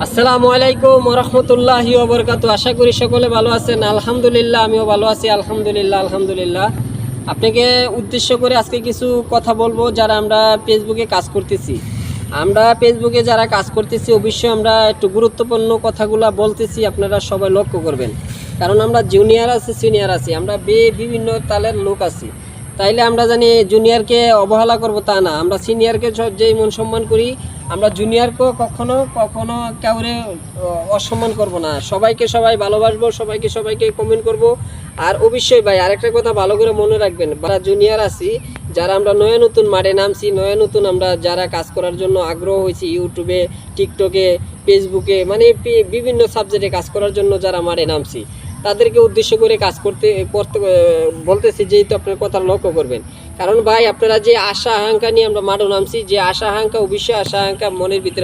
আসসালামু আলাইকুম রহমতুল্লাহি ওবরকাতু। আশা করি সকলে ভালো আছেন। আলহামদুলিল্লাহ, আমিও ভালো আছি। আলহামদুলিল্লাহ আলহামদুলিল্লাহ। আপনাকে উদ্দেশ্য করে আজকে কিছু কথা বলবো। যারা আমরা ফেসবুকে কাজ করতেছি, যারা কাজ করতেছি, অবশ্যই আমরা একটু গুরুত্বপূর্ণ কথাগুলো বলতেছি, আপনারা সবাই লক্ষ্য করবেন। কারণ আমরা জুনিয়র আছি, সিনিয়র আছি, আমরা বিভিন্ন তালের লোক আছি। তাইলে আমরা জানি জুনিয়রকে অবহেলা করব তা না, আমরা সিনিয়রকে যেই মন সম্মান করি, আমরা জুনিয়রকেও কখনো কখনো কাউরে অসম্মান করব না। সবাইকে সবাই ভালোবাসবো, সবাইকে কমেন্ট করব। আর অবশ্যই ভাই আরেকটা কথা ভালো করে মনে রাখবেন, যারা জুনিয়র আছি, যারা আমরা নতুন মাঠে নামছি, নতুন আমরা যারা কাজ করার জন্য আগ্রহ হয়েছি, ইউটিউবে, টিকটকে, ফেসবুকে, মানে বিভিন্ন সাবজেক্টে কাজ করার জন্য যারা মাঠে নামছি, তাদেরকে উদ্দেশ্য করে কাজ করতে বলতেছি, যেহেতু আপনার কথা লক্ষ্য করবেন। কারণ ভাই আপনারা যে আশা আকাঙ্ক্ষা নিয়ে আমরা মাঠে নামছি, যে আশা আকাঙ্ক্ষা, অবশ্যই আশা আকাঙ্ক্ষা মনের ভিতরে